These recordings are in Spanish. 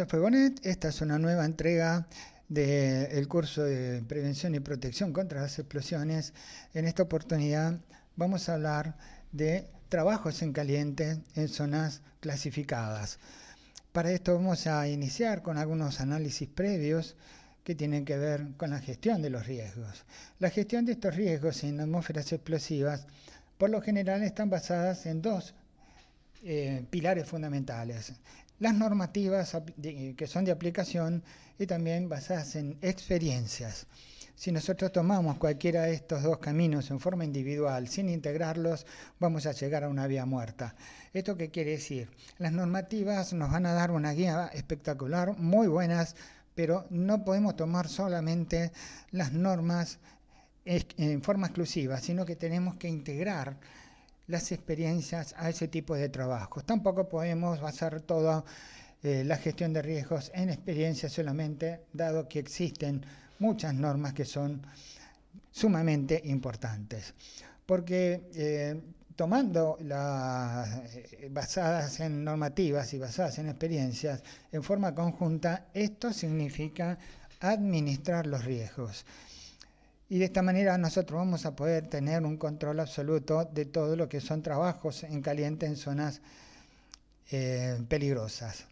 Bienvenidos a Fuegonet. Esta es una nueva entrega del curso de Prevención y Protección contra las Explosiones. En esta oportunidad vamos a hablar de trabajos en caliente en zonas clasificadas. Para esto vamos a iniciar con algunos análisis previos que tienen que ver con la gestión de los riesgos. La gestión de estos riesgos en atmósferas explosivas por lo general están basadas en dos pilares fundamentales: las normativas que son de aplicación y también basadas en experiencias. Si nosotros tomamos cualquiera de estos dos caminos en forma individual, sin integrarlos, vamos a llegar a una vía muerta. ¿Esto qué quiere decir? Las normativas nos van a dar una guía espectacular, muy buenas, pero no podemos tomar solamente las normas en forma exclusiva, sino que tenemos que integrar las experiencias a ese tipo de trabajos. Tampoco podemos basar toda la gestión de riesgos en experiencias solamente, dado que existen muchas normas que son sumamente importantes. Porque tomando basadas en normativas y basadas en experiencias en forma conjunta, esto significa administrar los riesgos. Y de esta manera nosotros vamos a poder tener un control absoluto de todo lo que son trabajos en caliente en zonas peligrosas.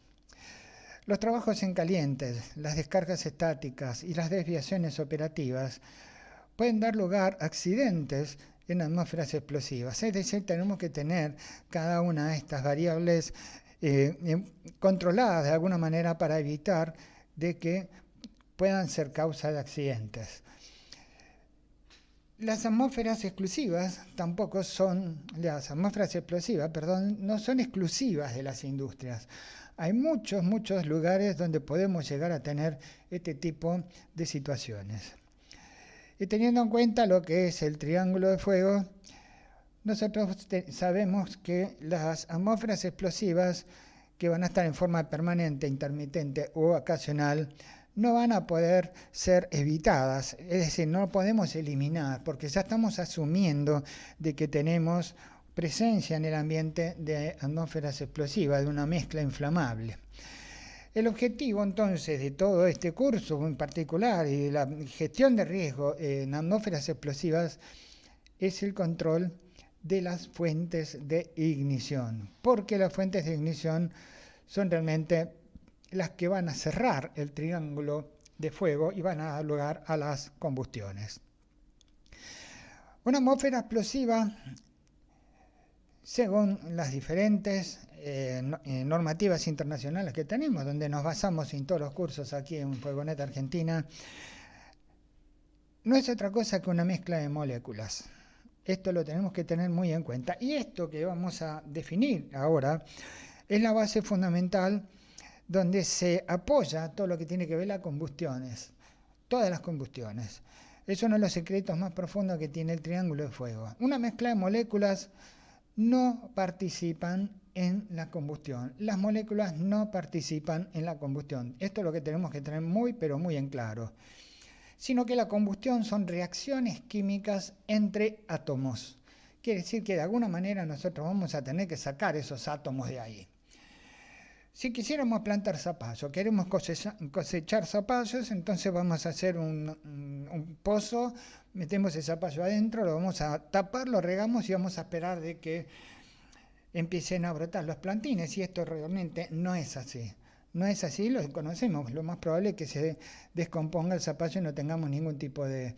Los trabajos en caliente, las descargas estáticas y las desviaciones operativas pueden dar lugar a accidentes en atmósferas explosivas. Es decir, tenemos que tener cada una de estas variables controladas de alguna manera para evitar de que puedan ser causa de accidentes. Las atmósferas explosivas no son exclusivas de las industrias. Hay muchos lugares donde podemos llegar a tener este tipo de situaciones. Y teniendo en cuenta lo que es el triángulo de fuego, nosotros sabemos que las atmósferas explosivas que van a estar en forma permanente, intermitente o ocasional, no van a poder ser evitadas, es decir, no podemos eliminar, porque ya estamos asumiendo de que tenemos presencia en el ambiente de atmósferas explosivas, de una mezcla inflamable. El objetivo entonces de todo este curso en particular y de la gestión de riesgo en atmósferas explosivas es el control de las fuentes de ignición, porque las fuentes de ignición son realmente las que van a cerrar el triángulo de fuego y van a dar lugar a las combustiones. Una atmósfera explosiva, según las diferentes normativas internacionales que tenemos, donde nos basamos en todos los cursos aquí en Fuegonet Argentina, no es otra cosa que una mezcla de moléculas. Esto lo tenemos que tener muy en cuenta. Y esto que vamos a definir ahora es la base fundamental donde se apoya todo lo que tiene que ver las combustiones, todas las combustiones. Es uno de los secretos más profundos que tiene el triángulo de fuego. Una mezcla de moléculas no participan en la combustión. Las moléculas no participan en la combustión. Esto es lo que tenemos que tener muy, pero muy en claro. Sino que la combustión son reacciones químicas entre átomos. Quiere decir que de alguna manera nosotros vamos a tener que sacar esos átomos de ahí. Si quisiéramos plantar zapallo, queremos cosechar zapallos, entonces vamos a hacer un pozo, metemos el zapallo adentro, lo vamos a tapar, lo regamos y vamos a esperar de que empiecen a brotar los plantines. Y esto realmente no es así. No es así, lo conocemos. Lo más probable es que se descomponga el zapallo y no tengamos ningún tipo de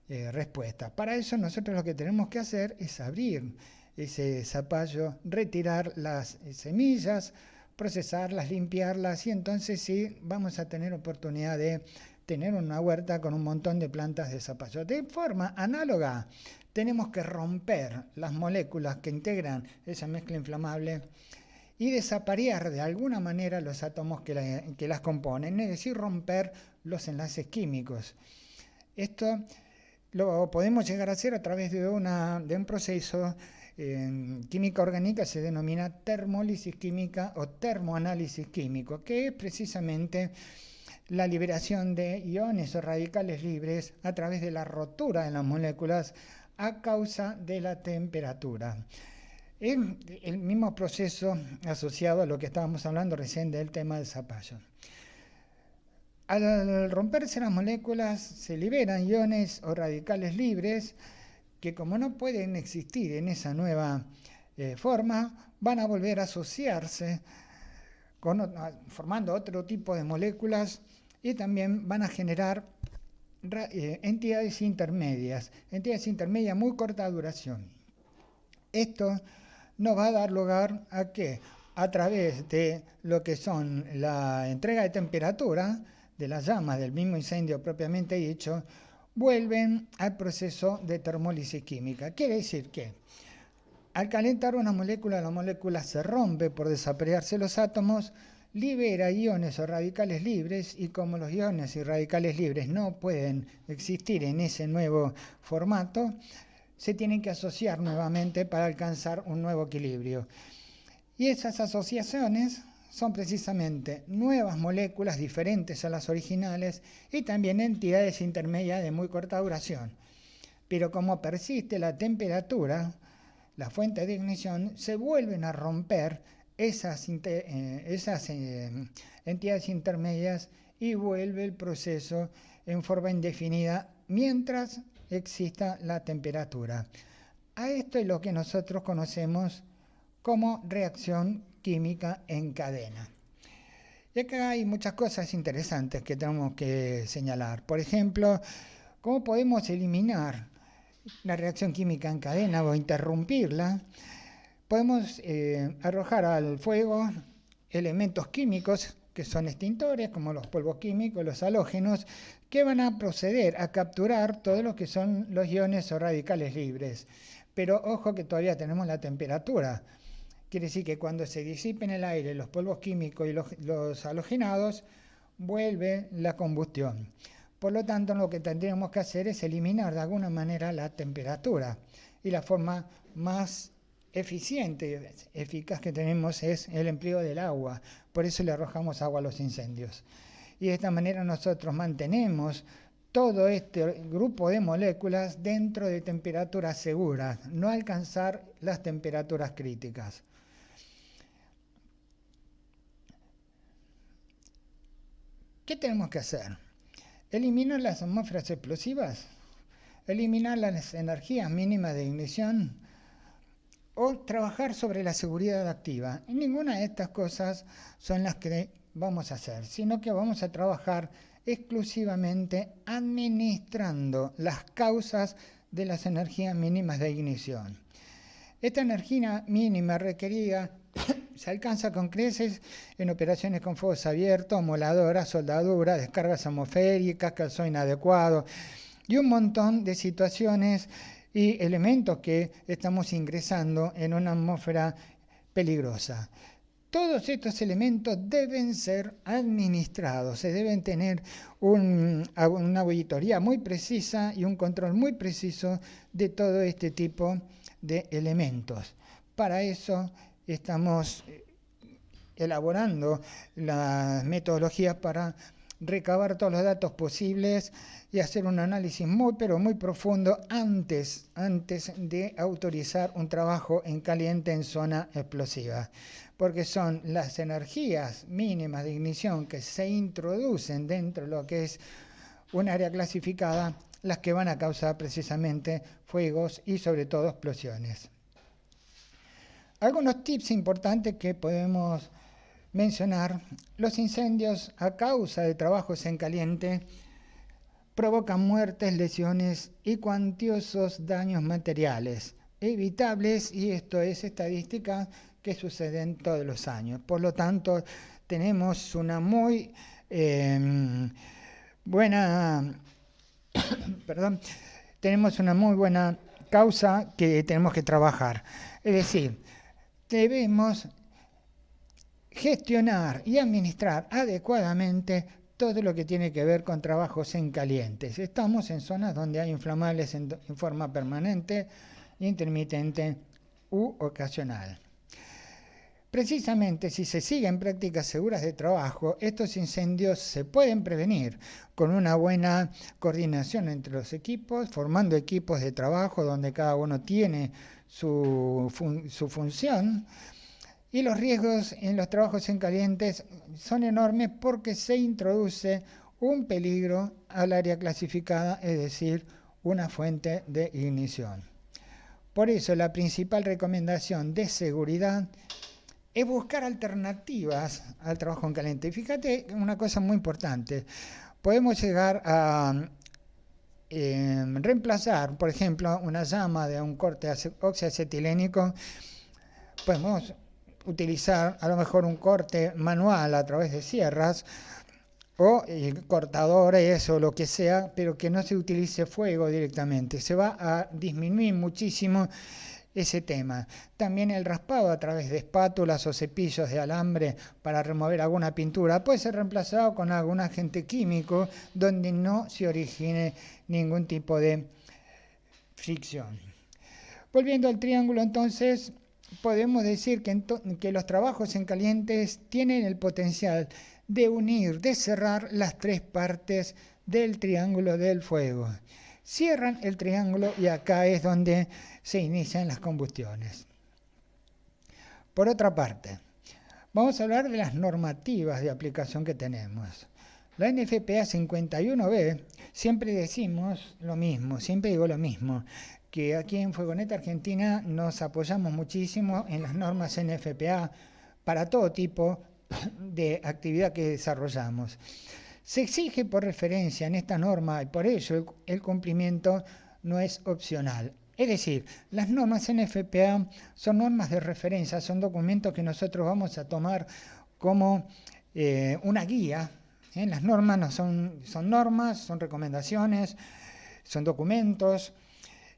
respuesta. Para eso nosotros lo que tenemos que hacer es abrir ese zapallo, retirar las semillas, procesarlas, limpiarlas, y entonces sí vamos a tener oportunidad de tener una huerta con un montón de plantas de zapallo. De forma análoga, tenemos que romper las moléculas que integran esa mezcla inflamable y desaparecer de alguna manera los átomos que las componen, es decir, romper los enlaces químicos. Esto lo podemos llegar a hacer a través de un proceso en química orgánica, se denomina termólisis química o termoanálisis químico, que es precisamente la liberación de iones o radicales libres a través de la rotura de las moléculas a causa de la temperatura. Es el mismo proceso asociado a lo que estábamos hablando recién del tema del zapallo. Al romperse las moléculas se liberan iones o radicales libres que, como no pueden existir en esa nueva forma, van a volver a asociarse formando otro tipo de moléculas y también van a generar entidades intermedias muy corta duración. Esto nos va a dar lugar a que, a través de lo que son la entrega de temperatura de las llamas del mismo incendio propiamente dicho, vuelven al proceso de termólisis química. Quiere decir que al calentar una molécula, la molécula se rompe por desapegarse los átomos, libera iones o radicales libres, y como los iones y radicales libres no pueden existir en ese nuevo formato, se tienen que asociar nuevamente para alcanzar un nuevo equilibrio. Y esas asociaciones son precisamente nuevas moléculas diferentes a las originales y también entidades intermedias de muy corta duración. Pero como persiste la temperatura, la fuente de ignición, se vuelven a romper esas entidades intermedias y vuelve el proceso en forma indefinida mientras exista la temperatura. A esto es lo que nosotros conocemos como reacción química en cadena. Y acá hay muchas cosas interesantes que tenemos que señalar. Por ejemplo, ¿cómo podemos eliminar la reacción química en cadena o interrumpirla? Podemos arrojar al fuego elementos químicos que son extintores, como los polvos químicos, los halógenos, que van a proceder a capturar todo lo que son los iones o radicales libres. Pero ojo que todavía tenemos la temperatura. Quiere decir que cuando se disipen en el aire los polvos químicos y los halogenados, vuelve la combustión. Por lo tanto, lo que tendríamos que hacer es eliminar de alguna manera la temperatura. Y la forma más eficiente y eficaz que tenemos es el empleo del agua. Por eso le arrojamos agua a los incendios. Y de esta manera nosotros mantenemos todo este grupo de moléculas dentro de temperaturas seguras, no alcanzar las temperaturas críticas. ¿Qué tenemos que hacer? Eliminar las atmósferas explosivas, eliminar las energías mínimas de ignición o trabajar sobre la seguridad activa. Y ninguna de estas cosas son las que vamos a hacer, sino que vamos a trabajar exclusivamente administrando las causas de las energías mínimas de ignición. Esta energía mínima requerida se alcanza con creces en operaciones con fuegos abiertos, moladoras, soldaduras, descargas atmosféricas, calzón inadecuado y un montón de situaciones y elementos que estamos ingresando en una atmósfera peligrosa. Todos estos elementos deben ser administrados, se deben tener una auditoría muy precisa y un control muy preciso de todo este tipo de elementos. Para eso estamos elaborando las metodologías para recabar todos los datos posibles y hacer un análisis pero muy profundo antes de autorizar un trabajo en caliente en zona explosiva, porque son las energías mínimas de ignición que se introducen dentro de lo que es un área clasificada las que van a causar precisamente fuegos y sobre todo explosiones. Algunos tips importantes que podemos mencionar: los incendios a causa de trabajos en caliente provocan muertes, lesiones y cuantiosos daños materiales evitables, y esto es estadística que suceden todos los años. Por lo tanto, tenemos una muy buena causa que tenemos que trabajar. Es decir, debemos gestionar y administrar adecuadamente todo lo que tiene que ver con trabajos en calientes. Estamos en zonas donde hay inflamables en forma permanente, intermitente u ocasional. Precisamente, si se siguen prácticas seguras de trabajo, estos incendios se pueden prevenir con una buena coordinación entre los equipos, formando equipos de trabajo donde cada uno tiene su función. Y los riesgos en los trabajos en calientes son enormes porque se introduce un peligro al área clasificada, es decir, una fuente de ignición. Por eso la principal recomendación de seguridad es buscar alternativas al trabajo en caliente. Fíjate una cosa muy importante. Podemos llegar a reemplazar, por ejemplo, una llama de un corte oxiacetilénico. Podemos utilizar a lo mejor un corte manual a través de sierras o cortadores o lo que sea, pero que no se utilice fuego directamente. Se va a disminuir muchísimo ese tema. También el raspado a través de espátulas o cepillos de alambre para remover alguna pintura puede ser reemplazado con algún agente químico donde no se origine ningún tipo de fricción. Volviendo al triángulo, entonces, podemos decir que los trabajos en calientes tienen el potencial de unir, de cerrar las tres partes del triángulo del fuego. Cierran el triángulo y acá es donde se inician las combustiones. Por otra parte, vamos a hablar de las normativas de aplicación que tenemos. La NFPA 51B, siempre decimos lo mismo, siempre digo lo mismo, que aquí en Fuegonet Argentina nos apoyamos muchísimo en las normas NFPA para todo tipo de actividad que desarrollamos. Se exige por referencia en esta norma y por ello el cumplimiento no es opcional. Es decir, las normas NFPA son normas de referencia, son documentos que nosotros vamos a tomar como una guía. Las normas no son normas, son recomendaciones, son documentos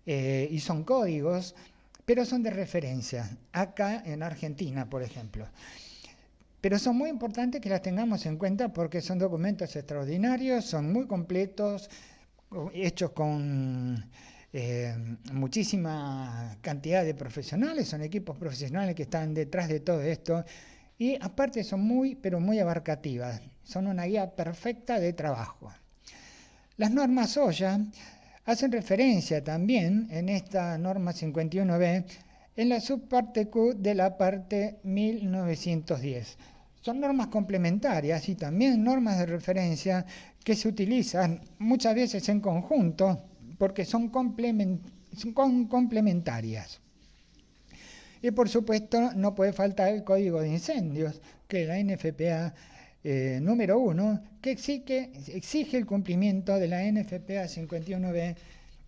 y son códigos, pero son de referencia, acá en Argentina, por ejemplo. Pero son muy importantes que las tengamos en cuenta porque son documentos extraordinarios, son muy completos, hechos con muchísima cantidad de profesionales, son equipos profesionales que están detrás de todo esto y aparte son muy, pero muy abarcativas, son una guía perfecta de trabajo. Las normas OSHA hacen referencia también en esta norma 51B en la subparte Q de la parte 1910. Son normas complementarias y también normas de referencia que se utilizan muchas veces en conjunto porque son complementarias. Y por supuesto no puede faltar el código de incendios, que es la NFPA número 1, que exige el cumplimiento de la NFPA 51B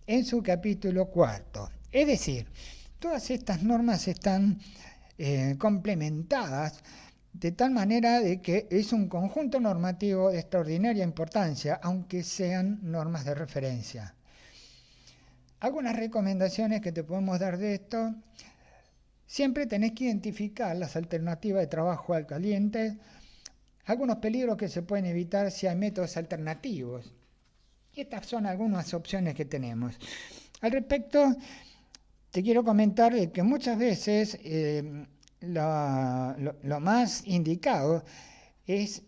en su capítulo 4. Es decir, todas estas normas están complementadas de tal manera de que es un conjunto normativo de extraordinaria importancia, aunque sean normas de referencia. Algunas recomendaciones que te podemos dar de esto: siempre tenés que identificar las alternativas de trabajo al caliente, algunos peligros que se pueden evitar si hay métodos alternativos. Estas son algunas opciones que tenemos. Al respecto, te quiero comentar que muchas veces lo más indicado es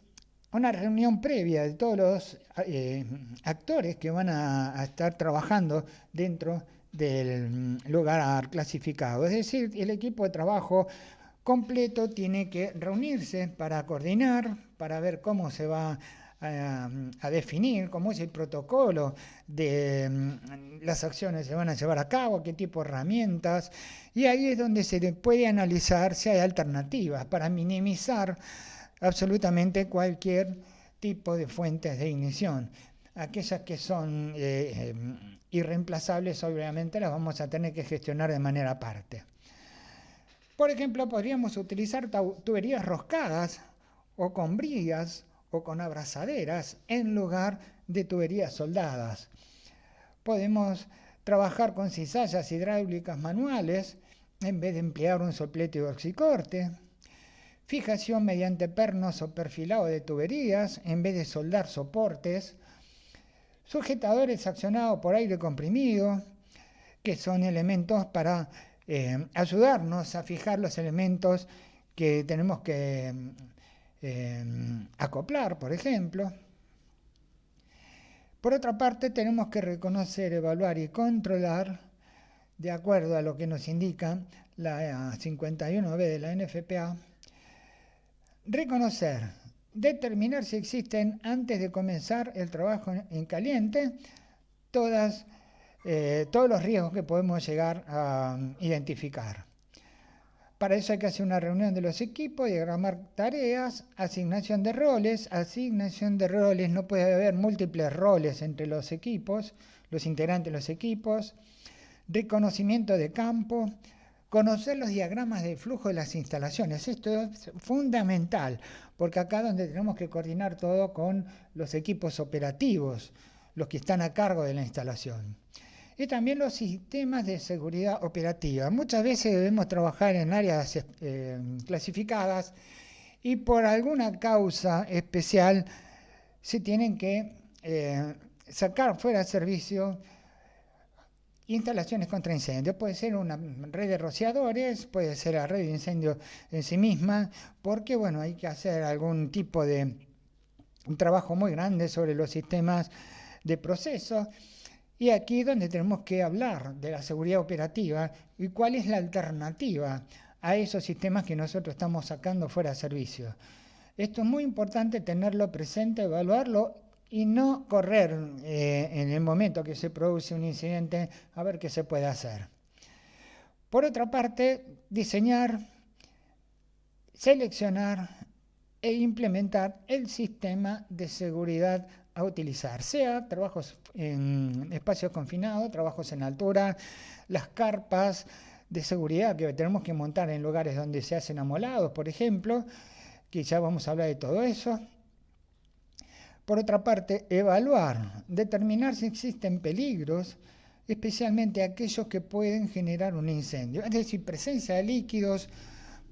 una reunión previa de todos los actores que van a estar trabajando dentro del lugar clasificado. Es decir, el equipo de trabajo completo tiene que reunirse para coordinar, para ver cómo se va a definir, cómo es el protocolo de las acciones que se van a llevar a cabo, qué tipo de herramientas, y ahí es donde se puede analizar si hay alternativas para minimizar absolutamente cualquier tipo de fuentes de ignición. Aquellas que son irreemplazables, obviamente las vamos a tener que gestionar de manera aparte. Por ejemplo, podríamos utilizar tuberías roscadas o con brigas o con abrazaderas en lugar de tuberías soldadas. Podemos trabajar con cizallas hidráulicas manuales en vez de emplear un soplete o oxicorte. Fijación mediante pernos o perfilado de tuberías en vez de soldar soportes. Sujetadores accionados por aire comprimido, que son elementos para ayudarnos a fijar los elementos que tenemos que acoplar, por ejemplo. Por otra parte, tenemos que reconocer, evaluar y controlar, de acuerdo a lo que nos indica la 51B de la NFPA, reconocer determinar si existen, antes de comenzar el trabajo en caliente, todos los riesgos que podemos llegar a identificar. Para eso hay que hacer una reunión de los equipos, diagramar tareas, asignación de roles. Asignación de roles, no puede haber múltiples roles entre los equipos, los integrantes de los equipos. Reconocimiento de campo, conocer los diagramas de flujo de las instalaciones. Esto es fundamental, porque acá es donde tenemos que coordinar todo con los equipos operativos, los que están a cargo de la instalación. Y también los sistemas de seguridad operativa. Muchas veces debemos trabajar en áreas clasificadas y por alguna causa especial se tienen que sacar fuera de servicio instalaciones contra incendios. Puede ser una red de rociadores, puede ser la red de incendio en sí misma, porque bueno, hay que hacer algún tipo de un trabajo muy grande sobre los sistemas de proceso. Y aquí es donde tenemos que hablar de la seguridad operativa y cuál es la alternativa a esos sistemas que nosotros estamos sacando fuera de servicio. Esto es muy importante tenerlo presente, evaluarlo y no correr en el momento que se produce un incidente a ver qué se puede hacer. Por otra parte, diseñar, seleccionar e implementar el sistema de seguridad a utilizar, sea trabajos en espacios confinados, trabajos en altura, las carpas de seguridad que tenemos que montar en lugares donde se hacen amolados, por ejemplo, que ya vamos a hablar de todo eso. Por otra parte, evaluar, determinar si existen peligros, especialmente aquellos que pueden generar un incendio, es decir, presencia de líquidos,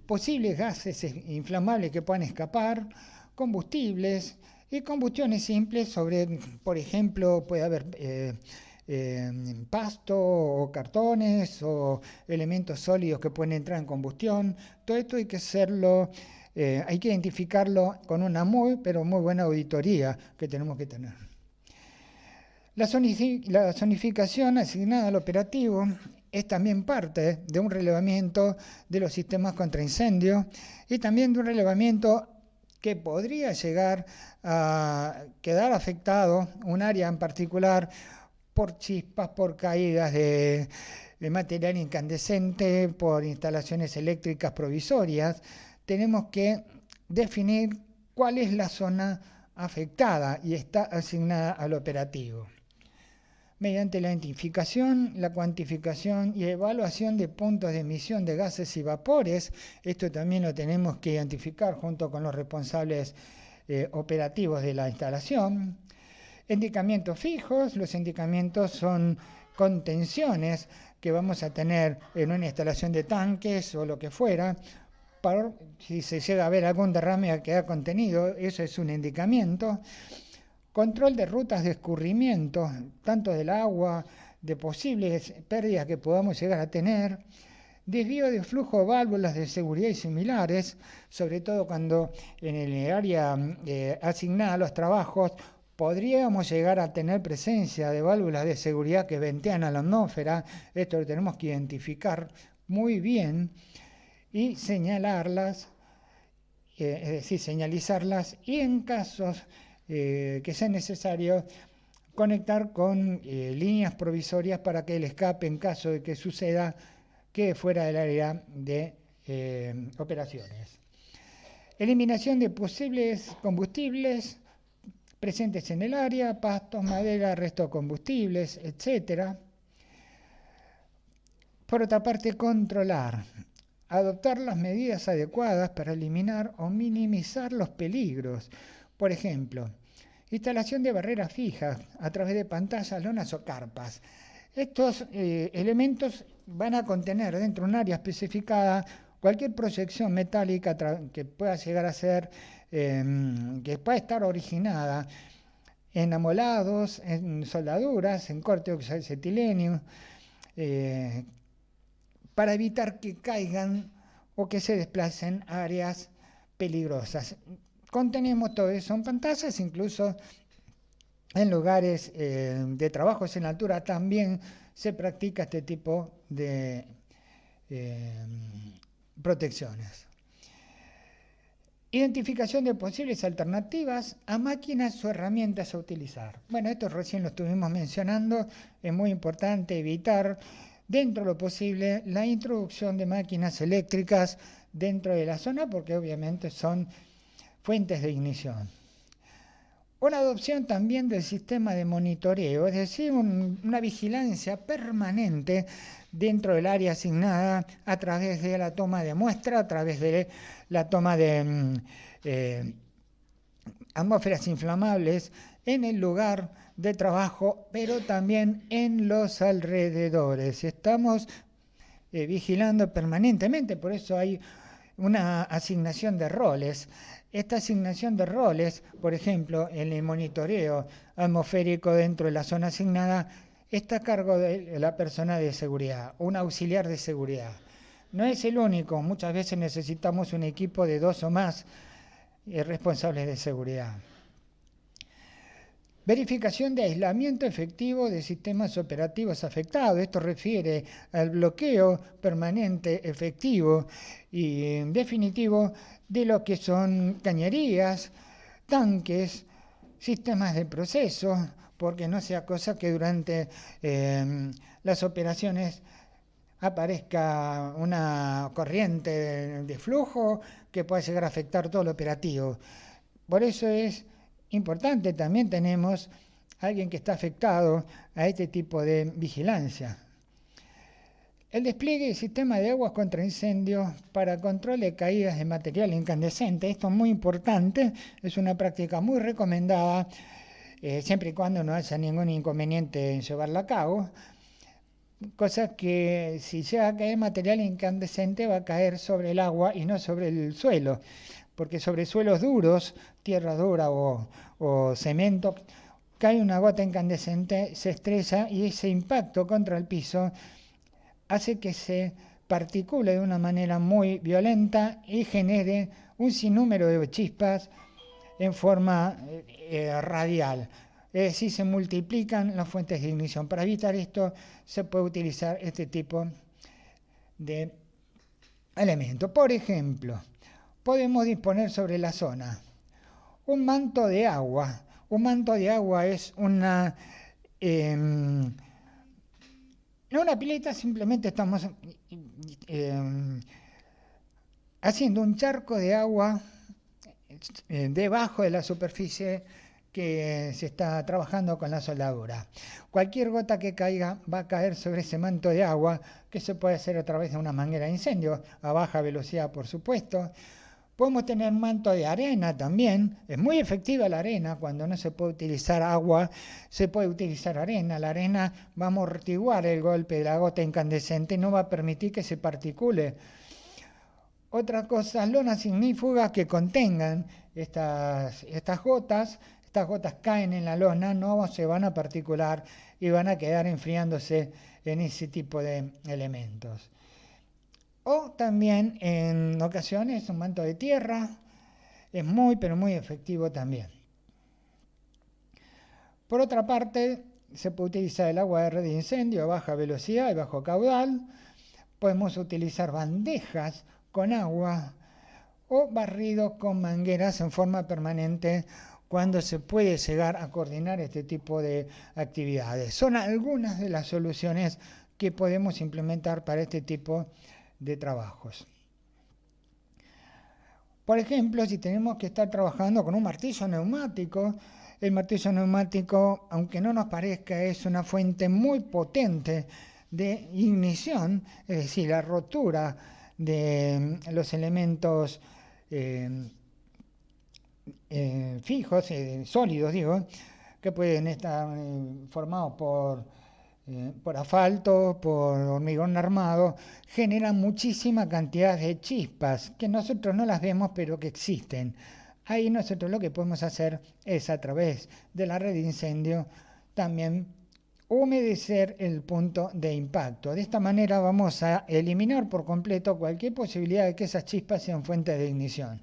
posibles gases inflamables que puedan escapar, combustibles y combustiones simples sobre, por ejemplo, puede haber pasto o cartones o elementos sólidos que pueden entrar en combustión. Todo esto hay que hacerlo, hay que identificarlo con una muy buena auditoría que tenemos que tener. La zonificación asignada al operativo es también parte de un relevamiento de los sistemas contra incendio y también de un relevamiento que podría llegar a quedar afectado un área en particular por chispas, por caídas de material incandescente, por instalaciones eléctricas provisorias. Tenemos que definir cuál es la zona afectada y está asignada al operativo. Mediante la identificación, la cuantificación y evaluación de puntos de emisión de gases y vapores, esto también lo tenemos que identificar junto con los responsables operativos de la instalación. Indicamientos fijos, los indicamientos son contenciones que vamos a tener en una instalación de tanques o lo que fuera, para, si se llega a ver algún derrame a quedar contenido, eso es un indicamiento. Control de rutas de escurrimiento, tanto del agua, de posibles pérdidas que podamos llegar a tener. Desvío de flujo, válvulas de seguridad y similares, sobre todo cuando en el área asignada a los trabajos podríamos llegar a tener presencia de válvulas de seguridad que ventean a la atmósfera. Esto lo tenemos que identificar muy bien y señalarlas, es decir, señalizarlas y en casos que sea necesario conectar con líneas provisorias para que el escape, en caso de que suceda, quede fuera del área de operaciones. Eliminación de posibles combustibles presentes en el área, pastos, madera, resto de combustibles, etc. Por otra parte, controlar. Adoptar las medidas adecuadas para eliminar o minimizar los peligros. Por ejemplo, instalación de barreras fijas a través de pantallas, lonas o carpas. Estos elementos van a contener dentro de un área especificada cualquier proyección metálica que pueda llegar a ser, que pueda estar originada en amolados, en soldaduras, en corte de acetileno, para evitar que caigan o que se desplacen a áreas peligrosas. Contenemos todo eso en pantallas, incluso en lugares de trabajos en altura también se practica este tipo de protecciones. Identificación de posibles alternativas a máquinas o herramientas a utilizar. Bueno, esto recién lo estuvimos mencionando. Es muy importante evitar, dentro de lo posible, la introducción de máquinas eléctricas dentro de la zona porque obviamente son fuentes de ignición. Una adopción también del sistema de monitoreo, es decir, una vigilancia permanente dentro del área asignada a través de la toma de muestra, a través de la toma de atmósferas inflamables en el lugar de trabajo, pero también en los alrededores. Estamos vigilando permanentemente, por eso hay una asignación de roles. Esta asignación de roles, por ejemplo, en el monitoreo atmosférico dentro de la zona asignada, está a cargo de la persona de seguridad, un auxiliar de seguridad. No es el único, muchas veces necesitamos un equipo de 2 o más responsables de seguridad. Verificación de aislamiento efectivo de sistemas operativos afectados. Esto refiere al bloqueo permanente, efectivo y definitivo de lo que son cañerías, tanques, sistemas de proceso, porque no sea cosa que durante las operaciones aparezca una corriente de flujo que pueda llegar a afectar todo lo operativo. Por eso es importante, también tenemos a alguien que está afectado a este tipo de vigilancia. El despliegue del sistema de aguas contra incendios para control de caídas de material incandescente. Esto es muy importante, es una práctica muy recomendada, siempre y cuando no haya ningún inconveniente en llevarla a cabo. Cosa que si llega a caer material incandescente va a caer sobre el agua y no sobre el suelo, porque sobre suelos duros, tierra dura o cemento, cae una gota incandescente, se estrella y ese impacto contra el piso hace que se particule de una manera muy violenta y genere un sinnúmero de chispas en forma radial. Es decir, se multiplican las fuentes de ignición. Para evitar esto se puede utilizar este tipo de elementos. Por ejemplo, podemos disponer sobre la zona un manto de agua. Un manto de agua es no una pileta, simplemente estamos haciendo un charco de agua debajo de la superficie que se está trabajando con la soldadura. Cualquier gota que caiga va a caer sobre ese manto de agua, que se puede hacer a través de una manguera de incendio, a baja velocidad por supuesto. Podemos tener manto de arena también, es muy efectiva la arena, cuando no se puede utilizar agua, se puede utilizar arena. La arena va a amortiguar el golpe de la gota incandescente y no va a permitir que se particule. Otra cosa, lonas ignífugas que contengan estas gotas. Estas gotas caen en la lona, no se van a particular y van a quedar enfriándose en ese tipo de elementos. O también en ocasiones un manto de tierra es muy pero muy efectivo también. Por otra parte, se puede utilizar el agua de red de incendio a baja velocidad y bajo caudal. Podemos utilizar bandejas con agua o barridos con mangueras en forma permanente cuando se puede llegar a coordinar este tipo de actividades. Son algunas de las soluciones que podemos implementar para este tipo de trabajos. Por ejemplo, si tenemos que estar trabajando con un martillo neumático, el martillo neumático, aunque no nos parezca, es una fuente muy potente de ignición, es decir, la rotura de los elementos fijos, sólidos, digo, que pueden estar formados por asfalto, por hormigón armado, generan muchísima cantidad de chispas que nosotros no las vemos pero que existen. Ahí nosotros lo que podemos hacer es a través de la red de incendio también humedecer el punto de impacto. De esta manera vamos a eliminar por completo cualquier posibilidad de que esas chispas sean fuentes de ignición.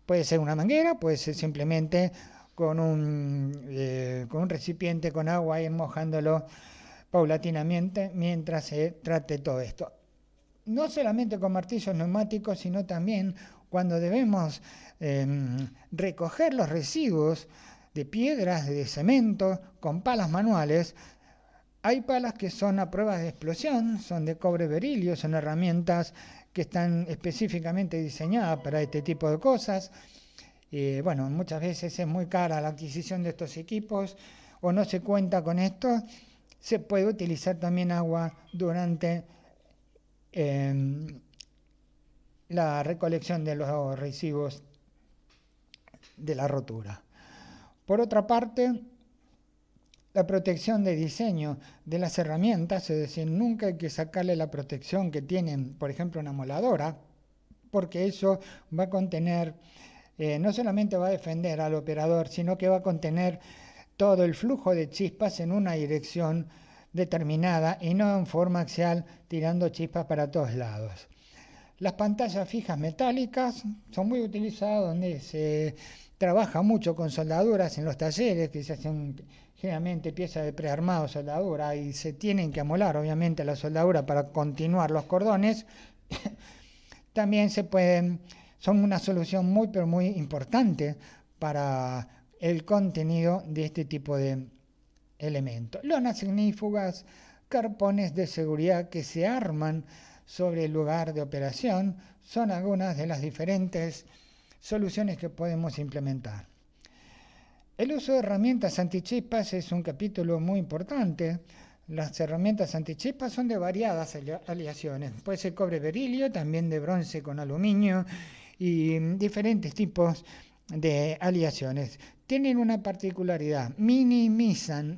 Puede ser una manguera, puede ser simplemente con un recipiente con agua, ir mojándolo paulatinamente mientras se trate todo esto. No solamente con martillos neumáticos, sino también cuando debemos recoger los residuos de piedras, de cemento, con palas manuales. Hay palas que son a prueba de explosión, son de cobre berilio, son herramientas que están específicamente diseñadas para este tipo de cosas. Bueno, muchas veces es muy cara la adquisición de estos equipos o no se cuenta con esto. Se puede utilizar también agua durante la recolección de los residuos de la rotura. Por otra parte, la protección de diseño de las herramientas, es decir, nunca hay que sacarle la protección que tienen, por ejemplo, una moladora, porque eso va a contener, no solamente va a defender al operador, sino que va a contener todo el flujo de chispas en una dirección determinada y no en forma axial tirando chispas para todos lados. Las pantallas fijas metálicas son muy utilizadas donde se trabaja mucho con soldaduras en los talleres, que se hacen generalmente piezas de prearmado, soldadura, y se tienen que amolar obviamente la soldadura para continuar los cordones. También son una solución muy pero muy importante para el contenido de este tipo de elementos. Lonas ignífugas, carpones de seguridad que se arman sobre el lugar de operación, son algunas de las diferentes soluciones que podemos implementar. El uso de herramientas antichispas es un capítulo muy importante. Las herramientas antichispas son de variadas aleaciones. Puede ser cobre berilio, también de bronce con aluminio y diferentes tipos de aleaciones. Tienen una particularidad, minimizan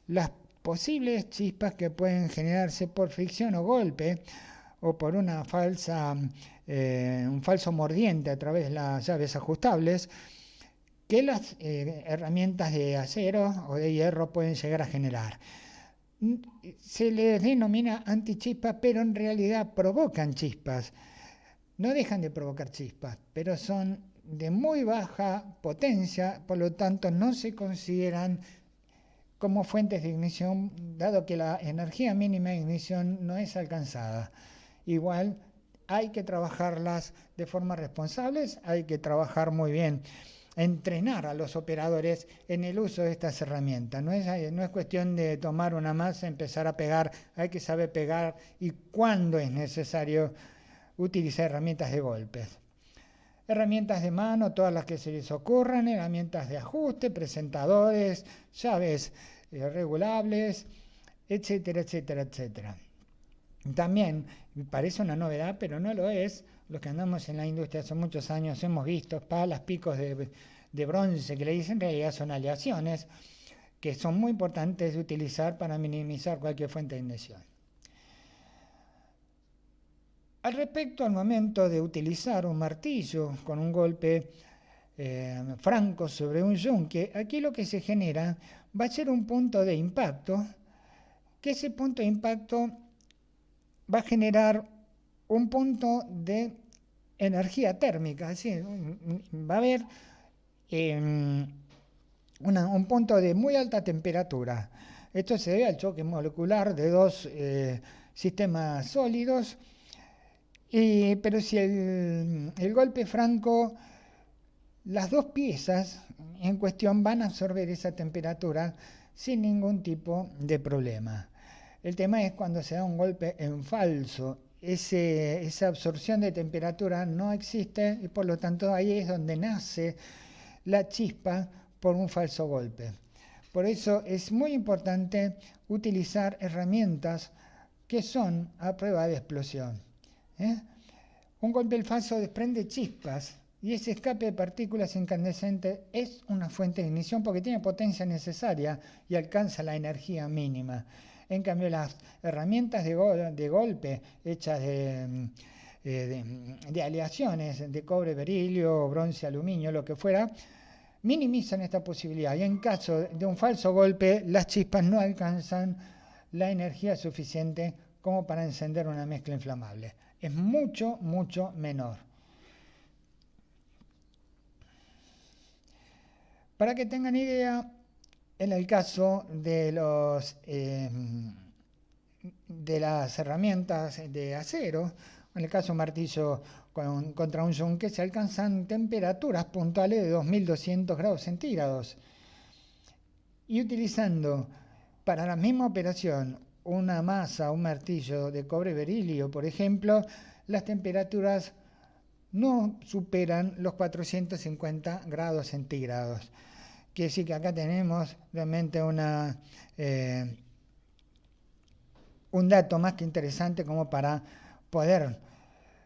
las posibles chispas que pueden generarse por fricción o golpe o por un falso mordiente a través de las llaves ajustables que las herramientas de acero o de hierro pueden llegar a generar. Se les denomina antichispas, pero en realidad provocan chispas. No dejan de provocar chispas, pero son de muy baja potencia, por lo tanto no se consideran como fuentes de ignición, dado que la energía mínima de ignición no es alcanzada. Igual hay que trabajarlas de forma responsable, hay que trabajar muy bien, entrenar a los operadores en el uso de estas herramientas. No es cuestión de tomar una masa, empezar a pegar, hay que saber pegar y cuándo es necesario utilizar herramientas de golpes. Herramientas de mano, todas las que se les ocurran, herramientas de ajuste, presentadores, llaves regulables, etcétera, etcétera, etcétera. También parece una novedad, pero no lo es. Los que andamos en la industria hace muchos años hemos visto palas, picos de bronce, que le dicen en realidad son aleaciones, que son muy importantes de utilizar para minimizar cualquier fuente de ignición. Al respecto, al momento de utilizar un martillo con un golpe franco sobre un yunque, aquí lo que se genera va a ser un punto de impacto, que ese punto de impacto va a generar un punto de energía térmica, es decir, va a haber un punto de muy alta temperatura. Esto se debe al choque molecular de dos sistemas sólidos, pero si el golpe franco, las dos piezas en cuestión van a absorber esa temperatura sin ningún tipo de problema. El tema es cuando se da un golpe en falso, esa absorción de temperatura no existe y por lo tanto ahí es donde nace la chispa por un falso golpe. Por eso es muy importante utilizar herramientas que son a prueba de explosión. Un golpe falso desprende chispas y ese escape de partículas incandescentes es una fuente de ignición porque tiene potencia necesaria y alcanza la energía mínima. En cambio, las herramientas de golpe hechas de aleaciones de cobre, berilio, bronce, aluminio, lo que fuera, minimizan esta posibilidad y en caso de un falso golpe, las chispas no alcanzan la energía suficiente como para encender una mezcla inflamable. Es mucho, mucho menor. Para que tengan idea, en el caso de las herramientas de acero, en el caso martillo contra un yunque se alcanzan temperaturas puntuales de 2200 grados centígrados. Y utilizando para la misma operación una masa, un martillo de cobre berilio, por ejemplo, las temperaturas no superan los 450 grados centígrados. Quiere decir que acá tenemos realmente un dato más que interesante como para poder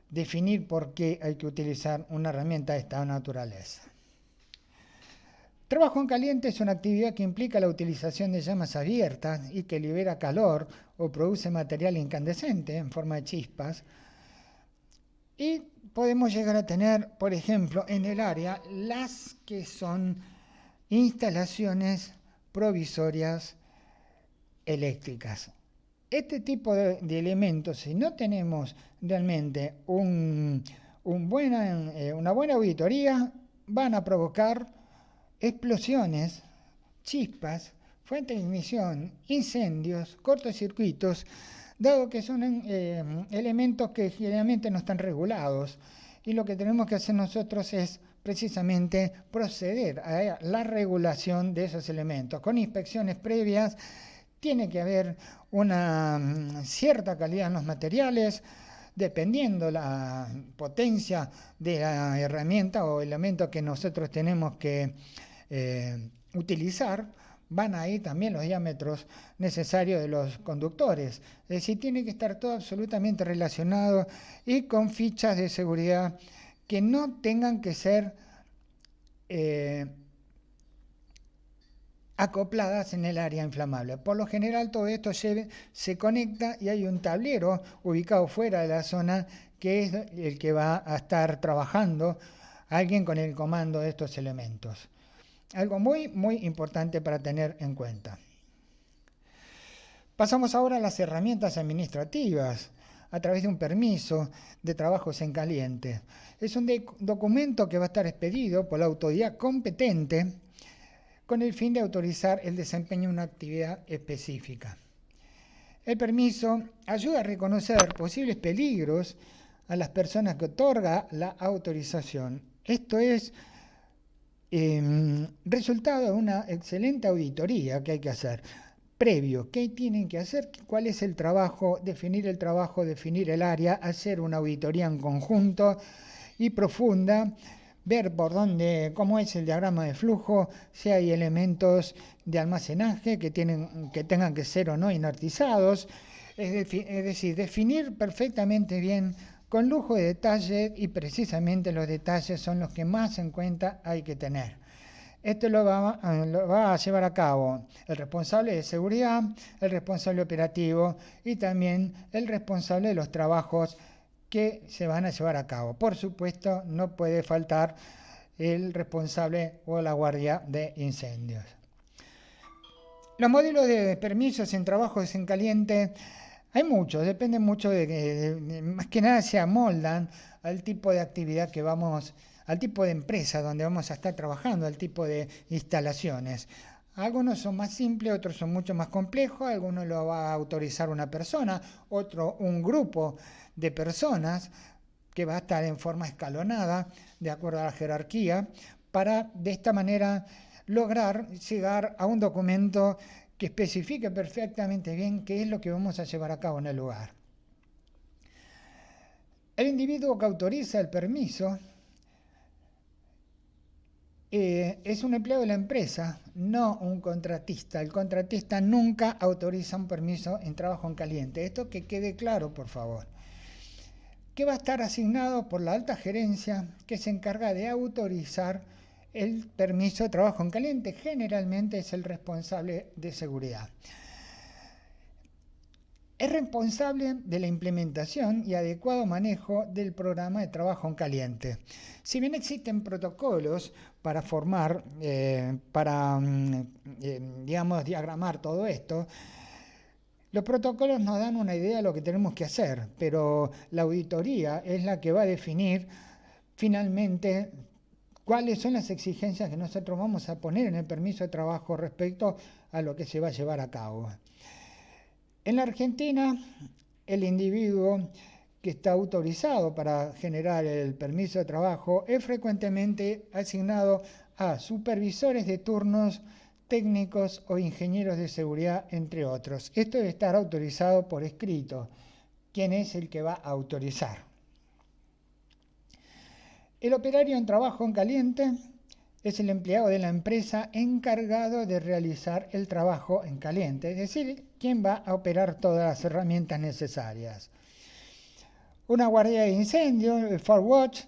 definir por qué hay que utilizar una herramienta de esta naturaleza. Trabajo en caliente es una actividad que implica la utilización de llamas abiertas y que libera calor o produce material incandescente en forma de chispas. Y podemos llegar a tener, por ejemplo, en el área las que son instalaciones provisorias eléctricas. Este tipo de elementos, si no tenemos realmente una buena auditoría, van a provocar explosiones, chispas, fuentes de ignición, incendios, cortocircuitos, dado que son elementos que generalmente no están regulados. Y lo que tenemos que hacer nosotros es precisamente proceder a la regulación de esos elementos. Con inspecciones previas tiene que haber una cierta calidad en los materiales, dependiendo la potencia de la herramienta o elemento que nosotros tenemos que utilizar, van a ir también los diámetros necesarios de los conductores. Es decir, tiene que estar todo absolutamente relacionado y con fichas de seguridad que no tengan que ser acopladas en el área inflamable. Por lo general todo esto se conecta y hay un tablero ubicado fuera de la zona que es el que va a estar trabajando alguien con el comando de estos elementos. Algo muy, muy importante para tener en cuenta. Pasamos ahora a las herramientas administrativas a través de un permiso de trabajos en caliente. Es un documento que va a estar expedido por la autoridad competente con el fin de autorizar el desempeño de una actividad específica. El permiso ayuda a reconocer posibles peligros a las personas que otorga la autorización. Esto es resultado de una excelente auditoría que hay que hacer. Previo, ¿qué tienen que hacer? ¿Cuál es el trabajo? Definir el área, hacer una auditoría en conjunto y profunda, ver por dónde, cómo es el diagrama de flujo, si hay elementos de almacenaje que tengan que ser o no inertizados, es decir, definir perfectamente bien con lujo de detalle, y precisamente los detalles son los que más en cuenta hay que tener. Esto lo va a llevar a cabo el responsable de seguridad, el responsable operativo y también el responsable de los trabajos que se van a llevar a cabo. Por supuesto, no puede faltar el responsable o la guardia de incendios. Los modelos de permisos en trabajos en caliente hay muchos, depende mucho más que nada se amoldan al tipo de actividad que al tipo de empresa donde vamos a estar trabajando, al tipo de instalaciones. Algunos son más simples, otros son mucho más complejos, algunos lo va a autorizar una persona, otro un grupo de personas que va a estar en forma escalonada, de acuerdo a la jerarquía, para de esta manera lograr llegar a un documento que especifique perfectamente bien qué es lo que vamos a llevar a cabo en el lugar. El individuo que autoriza el permiso es un empleado de la empresa, no un contratista. El contratista nunca autoriza un permiso en trabajo en caliente. Esto que quede claro, por favor. Que va a estar asignado por la alta gerencia que se encarga de autorizar el permiso de trabajo en caliente. Generalmente es el responsable de seguridad. Es responsable de la implementación y adecuado manejo del programa de trabajo en caliente. Si bien existen protocolos para formar, diagramar todo esto, los protocolos nos dan una idea de lo que tenemos que hacer, pero la auditoría es la que va a definir finalmente cuáles son las exigencias que nosotros vamos a poner en el permiso de trabajo respecto a lo que se va a llevar a cabo. En la Argentina, el individuo que está autorizado para generar el permiso de trabajo es frecuentemente asignado a supervisores de turnos, técnicos o ingenieros de seguridad, entre otros. Esto debe estar autorizado por escrito. ¿Quién es el que va a autorizar? El operario en trabajo en caliente es el empleado de la empresa encargado de realizar el trabajo en caliente, es decir, quien va a operar todas las herramientas necesarias. Una guardia de incendio, el Fire Watch,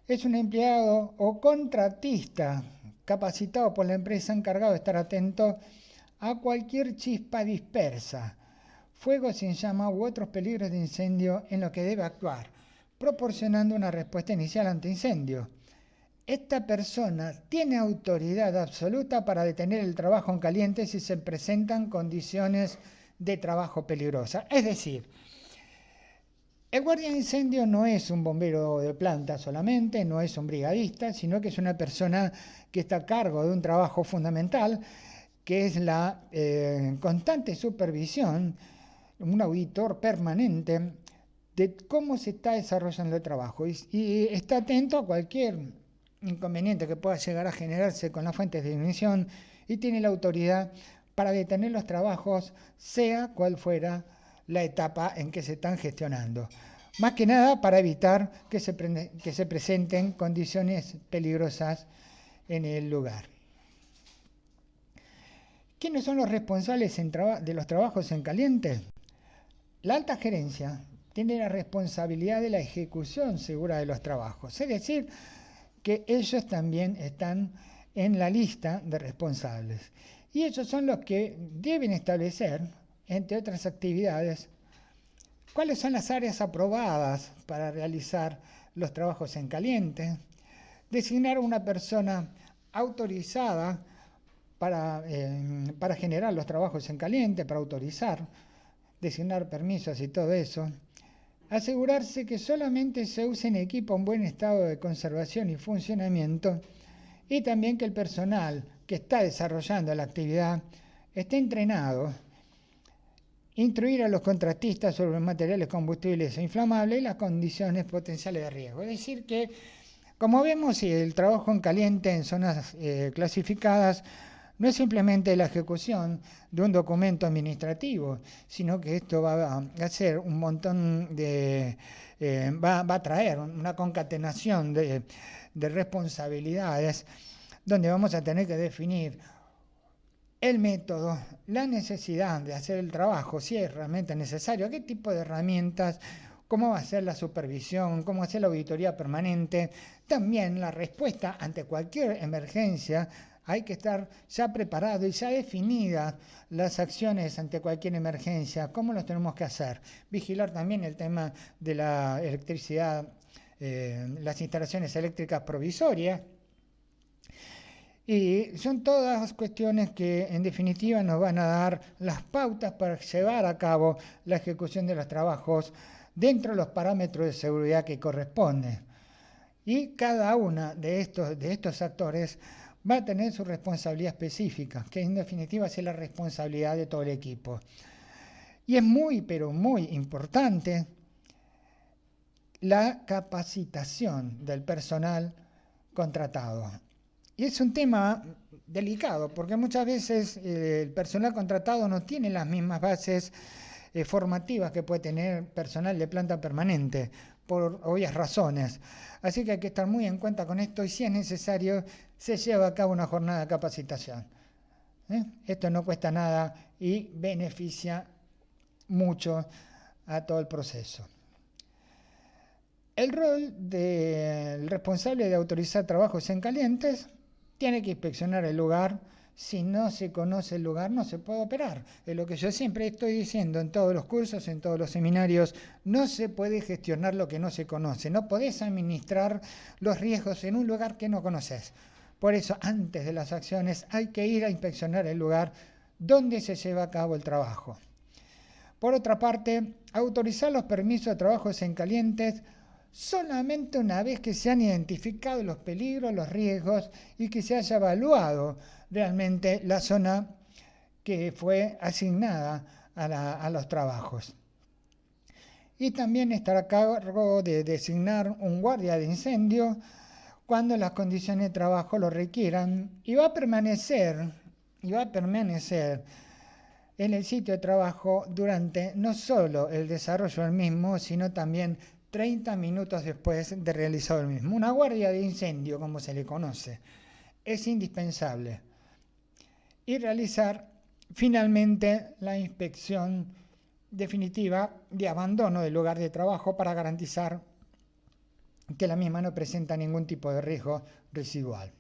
es un empleado o contratista capacitado por la empresa encargado de estar atento a cualquier chispa dispersa, fuego sin llama u otros peligros de incendio en lo que debe actuar, proporcionando una respuesta inicial ante incendio. Esta persona tiene autoridad absoluta para detener el trabajo en caliente si se presentan condiciones de trabajo peligrosas. Es decir, el guardia de incendio no es un bombero de planta solamente, no es un brigadista, sino que es una persona que está a cargo de un trabajo fundamental, que es la constante supervisión, un auditor permanente de cómo se está desarrollando el trabajo y está atento a cualquier inconveniente que pueda llegar a generarse con las fuentes de ignición y tiene la autoridad para detener los trabajos, sea cual fuera la etapa en que se están gestionando. Más que nada para evitar que se presenten condiciones peligrosas en el lugar. ¿Quiénes son los responsables de los trabajos en caliente? La alta gerencia tiene la responsabilidad de la ejecución segura de los trabajos, es decir, que ellos también están en la lista de responsables. Y ellos son los que deben establecer, entre otras actividades, cuáles son las áreas aprobadas para realizar los trabajos en caliente, designar una persona autorizada para generar los trabajos en caliente, para autorizar, designar permisos y todo eso. Asegurarse que solamente se usen equipos en buen estado de conservación y funcionamiento y también que el personal que está desarrollando la actividad esté entrenado. Instruir a los contratistas sobre los materiales combustibles e inflamables y las condiciones potenciales de riesgo. Es decir que, como vemos, el trabajo en caliente en zonas clasificadas no es simplemente la ejecución de un documento administrativo, sino que esto va a hacer un montón de... va a traer una concatenación de responsabilidades donde vamos a tener que definir el método, la necesidad de hacer el trabajo, si es realmente necesario, qué tipo de herramientas, cómo va a ser la supervisión, cómo va a ser la auditoría permanente, también la respuesta ante cualquier emergencia. Hay que estar ya preparado y ya definidas las acciones ante cualquier emergencia, cómo los tenemos que hacer. Vigilar también el tema de la electricidad, las instalaciones eléctricas provisorias. Y son todas cuestiones que en definitiva nos van a dar las pautas para llevar a cabo la ejecución de los trabajos dentro de los parámetros de seguridad que corresponden. Y cada uno de estos actores va a tener su responsabilidad específica, que en definitiva es la responsabilidad de todo el equipo. Y es muy, pero muy importante la capacitación del personal contratado. Y es un tema delicado, porque muchas veces el personal contratado no tiene las mismas bases formativas que puede tener personal de planta permanente, por obvias razones. Así que hay que estar muy en cuenta con esto y si es necesario se lleva a cabo una jornada de capacitación. Esto no cuesta nada y beneficia mucho a todo el proceso. El rol del responsable de autorizar trabajos en calientes tiene que inspeccionar el lugar. Si no se conoce el lugar, no se puede operar. Es lo que yo siempre estoy diciendo en todos los cursos, en todos los seminarios. No se puede gestionar lo que no se conoce. No podés administrar los riesgos en un lugar que no conoces. Por eso, antes de las acciones, hay que ir a inspeccionar el lugar donde se lleva a cabo el trabajo. Por otra parte, autorizar los permisos de trabajos en calientes solamente una vez que se han identificado los peligros, los riesgos y que se haya evaluado realmente la zona que fue asignada a los trabajos. y también estará a cargo de designar un guardia de incendio cuando las condiciones de trabajo lo requieran y va a permanecer en el sitio de trabajo durante no solo el desarrollo del mismo, sino también 30 minutos después de realizado el mismo. Una guardia de incendio, como se le conoce, es indispensable. Y realizar finalmente la inspección definitiva de abandono del lugar de trabajo para garantizar que la misma no presenta ningún tipo de riesgo residual.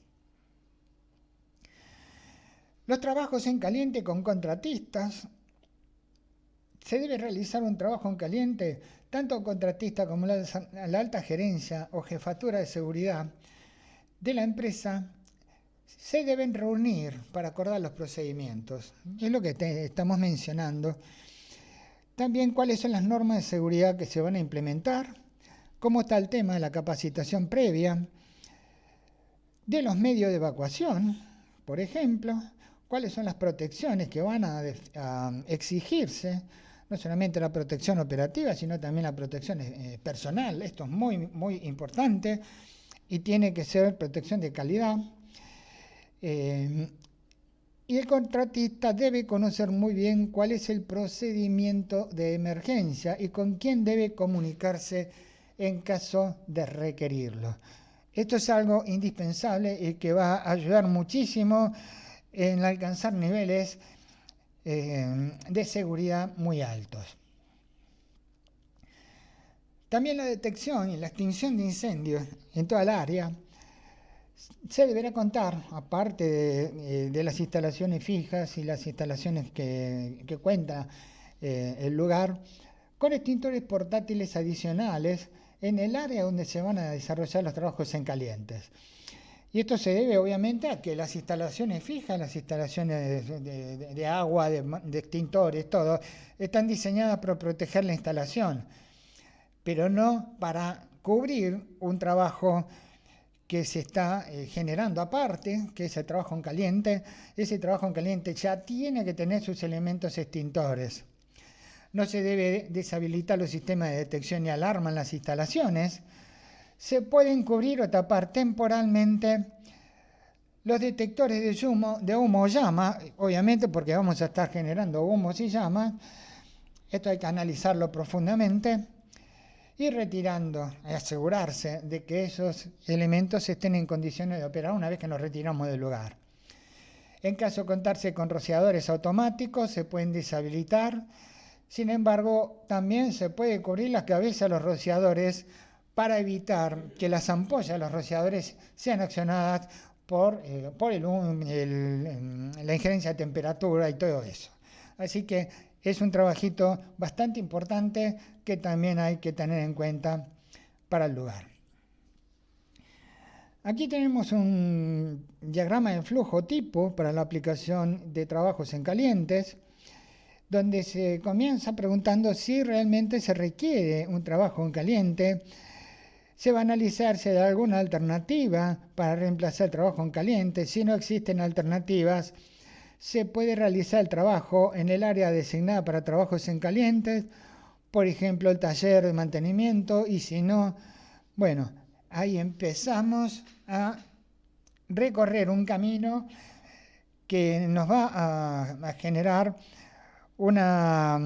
Los trabajos en caliente con contratistas. Se debe realizar un trabajo en caliente, tanto el contratista como la alta gerencia o jefatura de seguridad de la empresa se deben reunir para acordar los procedimientos. Es lo que estamos mencionando. También cuáles son las normas de seguridad que se van a implementar, cómo está el tema de la capacitación previa, de los medios de evacuación, por ejemplo, cuáles son las protecciones que van a exigirse, no solamente la protección operativa, sino también la protección personal. Esto es muy, muy importante y tiene que ser protección de calidad. Y el contratista debe conocer muy bien cuál es el procedimiento de emergencia y con quién debe comunicarse en caso de requerirlo. Esto es algo indispensable y que va a ayudar muchísimo en alcanzar niveles de seguridad muy altos. También la detección y la extinción de incendios en toda el área se deberá contar, aparte de las instalaciones fijas y las instalaciones que cuenta el lugar, con extintores portátiles adicionales en el área donde se van a desarrollar los trabajos en calientes. Y esto se debe obviamente a que las instalaciones fijas, las instalaciones de agua, de extintores, todo, están diseñadas para proteger la instalación, pero no para cubrir un trabajo que se está generando aparte, que es el trabajo en caliente. Ese trabajo en caliente ya tiene que tener sus elementos extintores. No se debe deshabilitar los sistemas de detección y alarma en las instalaciones. Se pueden cubrir o tapar temporalmente los detectores de humo o llama, obviamente porque vamos a estar generando humos y llamas. Esto hay que analizarlo profundamente y retirando, asegurarse de que esos elementos estén en condiciones de operar una vez que nos retiramos del lugar. En caso de contarse con rociadores automáticos, se pueden deshabilitar. Sin embargo, también se puede cubrir las cabezas de los rociadores para evitar que las ampollas de los rociadores sean accionadas por la injerencia de temperatura y todo eso. Así que es un trabajito bastante importante que también hay que tener en cuenta para el lugar. Aquí tenemos un diagrama de flujo tipo para la aplicación de trabajos en calientes, donde se comienza preguntando si realmente se requiere un trabajo en caliente. Se va a analizar si hay alguna alternativa para reemplazar el trabajo en caliente. Si no existen alternativas, se puede realizar el trabajo en el área designada para trabajos en calientes, por ejemplo, el taller de mantenimiento, y si no, bueno, ahí empezamos a recorrer un camino que nos va a generar una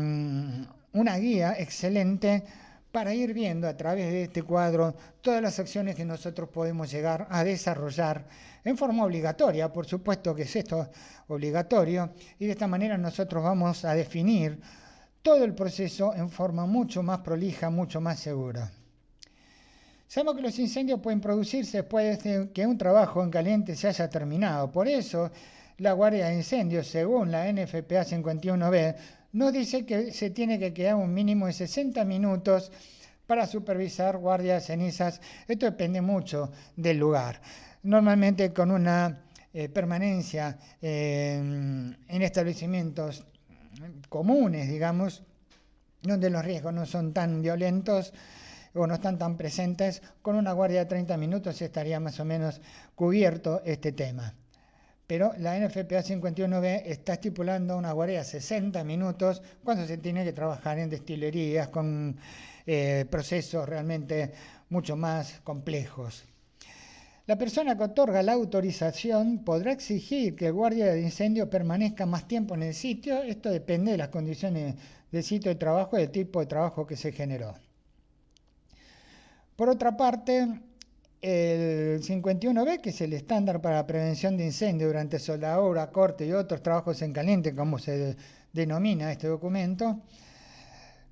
guía excelente para ir viendo a través de este cuadro todas las acciones que nosotros podemos llegar a desarrollar en forma obligatoria. Por supuesto que es esto obligatorio, y de esta manera nosotros vamos a definir todo el proceso en forma mucho más prolija, mucho más segura. Sabemos que los incendios pueden producirse después de que un trabajo en caliente se haya terminado. Por eso, la Guardia de Incendios, según la NFPA 51B, nos dice que se tiene que quedar un mínimo de 60 minutos para supervisar guardias de cenizas. Esto depende mucho del lugar. Normalmente con una permanencia en establecimientos comunes, digamos, donde los riesgos no son tan violentos o no están tan presentes, con una guardia de 30 minutos estaría más o menos cubierto este tema. pero la NFPA 51B está estipulando una guardia de 60 minutos cuando se tiene que trabajar en destilerías con procesos realmente mucho más complejos. La persona que otorga la autorización podrá exigir que el guardia de incendio permanezca más tiempo en el sitio. Esto depende de las condiciones del sitio de trabajo y del tipo de trabajo que se generó. Por otra parte, el 51B, que es el estándar para la prevención de incendios durante soldadura, corte y otros trabajos en caliente, como se denomina este documento,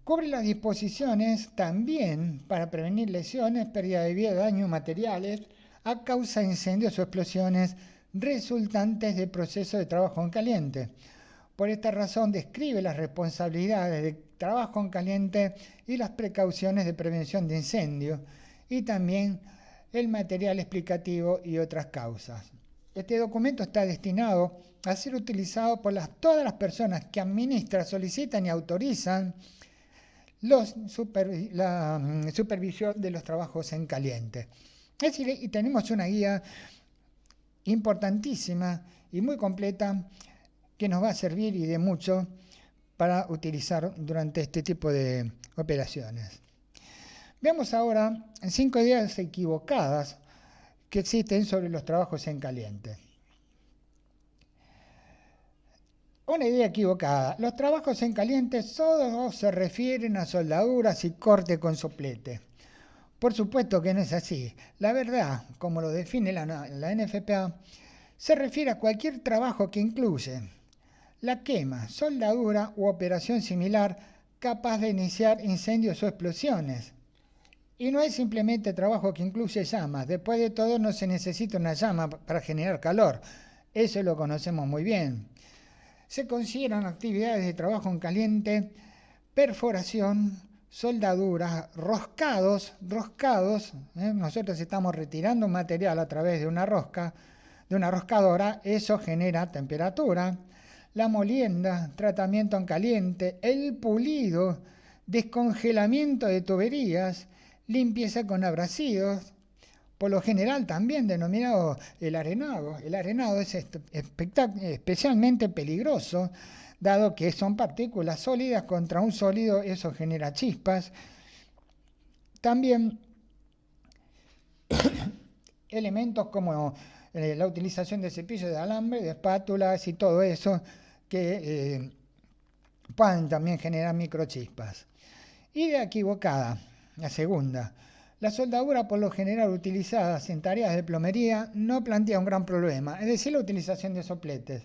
cubre las disposiciones también para prevenir lesiones, pérdida de vida, daños materiales a causa de incendios o explosiones resultantes del proceso de trabajo en caliente. Por esta razón describe las responsabilidades de trabajo en caliente y las precauciones de prevención de incendios y también el material explicativo y otras causas. Este documento está destinado a ser utilizado por todas las personas que administran, solicitan y autorizan la supervisión de los trabajos en caliente. Es decir, y tenemos una guía importantísima y muy completa que nos va a servir y de mucho para utilizar durante este tipo de operaciones. Veamos ahora 5 ideas equivocadas que existen sobre los trabajos en caliente. Una idea equivocada. Los trabajos en caliente solo se refieren a soldaduras y corte con soplete. Por supuesto que no es así. La verdad, como lo define la NFPA, se refiere a cualquier trabajo que incluye la quema, soldadura u operación similar capaz de iniciar incendios o explosiones. Y no es simplemente trabajo que incluye llamas. Después de todo no se necesita una llama para generar calor. Eso lo conocemos muy bien. Se consideran actividades de trabajo en caliente, perforación, soldadura, roscados. Nosotros estamos retirando un material a través de una roscadora. Eso genera temperatura. La molienda, tratamiento en caliente, el pulido, descongelamiento de tuberías, limpieza con abrasivos, por lo general también denominado el arenado. El arenado es especialmente peligroso, dado que son partículas sólidas contra un sólido, eso genera chispas. También elementos como la utilización de cepillos de alambre, de espátulas y todo eso que pueden también generar microchispas. Idea equivocada. La segunda, la soldadura por lo general utilizada en tareas de plomería no plantea un gran problema, es decir, la utilización de sopletes.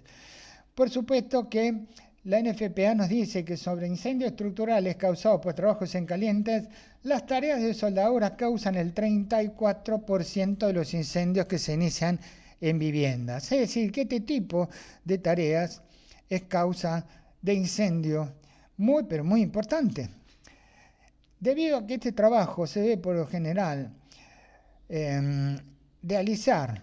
Por supuesto que la NFPA nos dice que sobre incendios estructurales causados por trabajos en calientes, las tareas de soldadura causan el 34% de los incendios que se inician en viviendas. Es decir, que este tipo de tareas es causa de incendio muy, pero muy importante. Debido a que este trabajo se ve por lo general realizar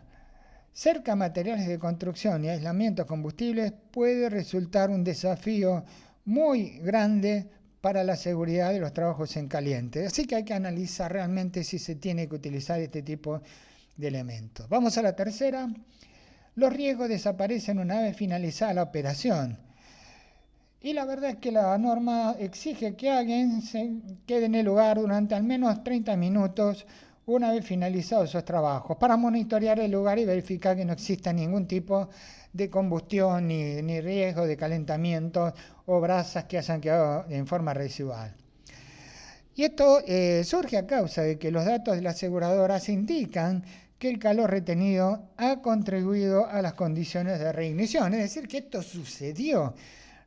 cerca a materiales de construcción y aislamiento de combustibles, puede resultar un desafío muy grande para la seguridad de los trabajos en caliente. Así que hay que analizar realmente si se tiene que utilizar este tipo de elementos. Vamos a la tercera. Los riesgos desaparecen una vez finalizada la operación. Y la verdad es que la norma exige que alguien se quede en el lugar durante al menos 30 minutos una vez finalizados esos trabajos, para monitorear el lugar y verificar que no exista ningún tipo de combustión ni riesgo de calentamiento o brasas que hayan quedado en forma residual. Y esto surge a causa de que los datos de las aseguradoras indican que el calor retenido ha contribuido a las condiciones de reignición, es decir, que esto sucedió.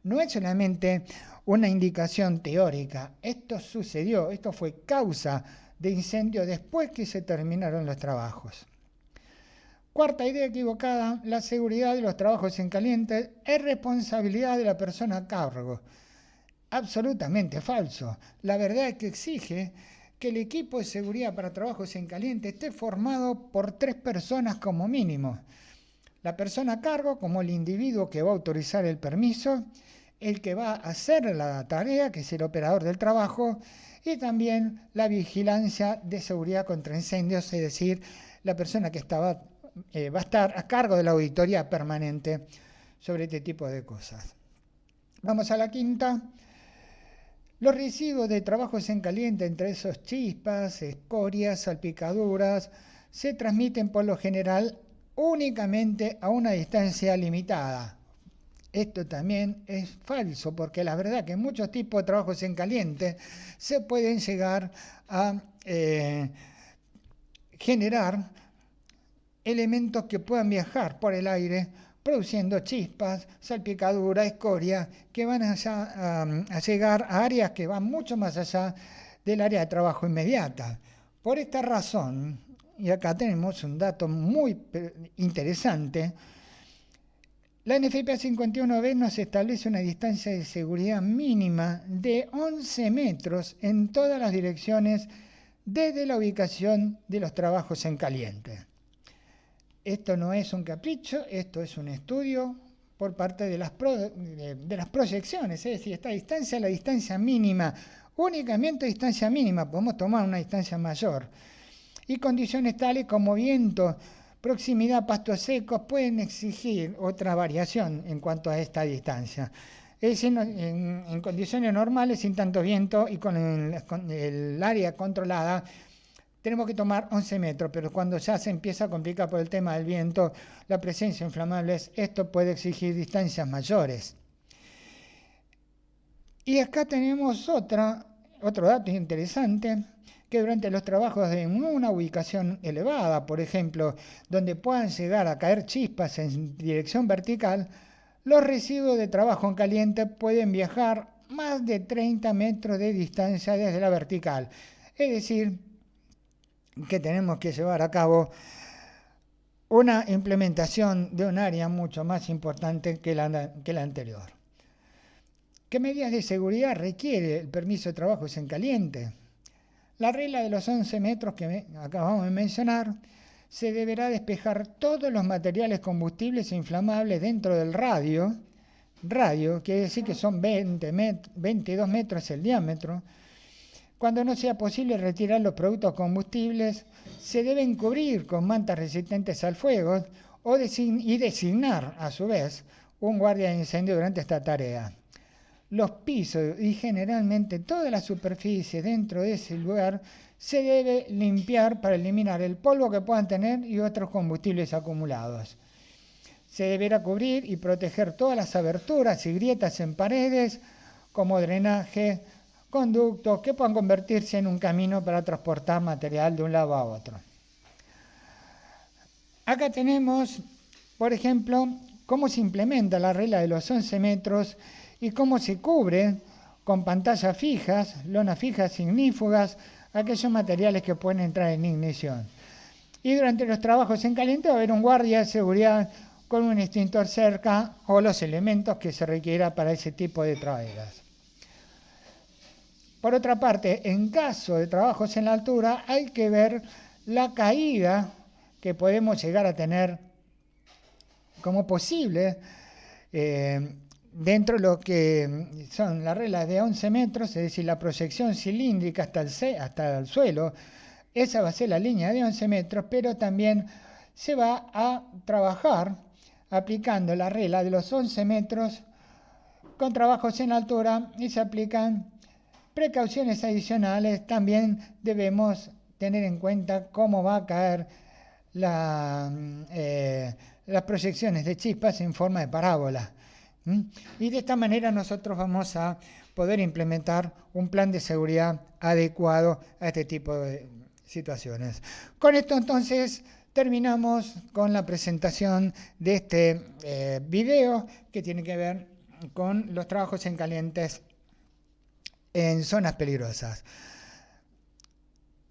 No es solamente una indicación teórica, esto sucedió, esto fue causa de incendio después que se terminaron los trabajos. Cuarta idea equivocada, la seguridad de los trabajos en caliente es responsabilidad de la persona a cargo. Absolutamente falso. La verdad es que exige que el equipo de seguridad para trabajos en caliente esté formado por 3 personas como mínimo. La persona a cargo, como el individuo que va a autorizar el permiso, el que va a hacer la tarea, que es el operador del trabajo, y también la vigilancia de seguridad contra incendios, es decir, la persona que estaba va a estar a cargo de la auditoría permanente sobre este tipo de cosas. Vamos a la quinta. Los residuos de trabajos en caliente, entre esos chispas, escorias, salpicaduras, se transmiten por lo general únicamente a una distancia limitada. Esto también es falso, porque la verdad que muchos tipos de trabajos en caliente se pueden llegar a generar elementos que puedan viajar por el aire, produciendo chispas, salpicadura, escoria, que van a llegar a áreas que van mucho más allá del área de trabajo inmediata. Por esta razón, y acá tenemos un dato muy interesante, la NFPA 51B nos establece una distancia de seguridad mínima de 11 metros en todas las direcciones desde la ubicación de los trabajos en caliente. Esto no es un capricho, esto es un estudio por parte de las proyecciones, es decir, esta distancia es la distancia mínima, únicamente distancia mínima, podemos tomar una distancia mayor. Y condiciones tales como viento, proximidad a pastos secos pueden exigir otra variación en cuanto a esta distancia. Es decir, en condiciones normales, sin tanto viento y con el área controlada, tenemos que tomar 11 metros, pero cuando ya se empieza a complicar por el tema del viento, la presencia de inflamables, esto puede exigir distancias mayores. Y acá tenemos otro dato interesante, que durante los trabajos en una ubicación elevada, por ejemplo, donde puedan llegar a caer chispas en dirección vertical, los residuos de trabajo en caliente pueden viajar más de 30 metros de distancia desde la vertical. Es decir, que tenemos que llevar a cabo una implementación de un área mucho más importante que la anterior. ¿Qué medidas de seguridad requiere el permiso de trabajos en caliente? La regla de los 11 metros que acabamos de mencionar, se deberá despejar todos los materiales combustibles e inflamables dentro del radio, quiere decir que son 22 metros el diámetro. Cuando no sea posible retirar los productos combustibles, se deben cubrir con mantas resistentes al fuego y designar, a su vez, un guardia de incendio durante esta tarea. Los pisos y generalmente toda la superficie dentro de ese lugar se debe limpiar para eliminar el polvo que puedan tener y otros combustibles acumulados. Se deberá cubrir y proteger todas las aberturas y grietas en paredes, como drenaje, conductos que puedan convertirse en un camino para transportar material de un lado a otro. Acá tenemos, por ejemplo, cómo se implementa la regla de los 11 metros y cómo se cubre con pantallas fijas, lonas fijas ignífugas, aquellos materiales que pueden entrar en ignición. Y durante los trabajos en caliente va a haber un guardia de seguridad con un extintor cerca o los elementos que se requiera para ese tipo de traveras. Por otra parte, en caso de trabajos en la altura, hay que ver la caída que podemos llegar a tener como posible dentro de lo que son las reglas de 11 metros, es decir, la proyección cilíndrica hasta el suelo. Esa va a ser la línea de 11 metros, pero también se va a trabajar aplicando la regla de los 11 metros con trabajos en altura y se aplican precauciones adicionales. También debemos tener en cuenta cómo va a caer las proyecciones de chispas en forma de parábola. Y de esta manera nosotros vamos a poder implementar un plan de seguridad adecuado a este tipo de situaciones. Con esto entonces terminamos con la presentación de este video que tiene que ver con los trabajos en calientes en zonas peligrosas.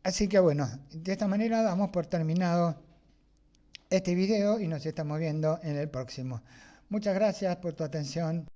Así que bueno, de esta manera damos por terminado este video y nos estamos viendo en el próximo. Muchas gracias por tu atención.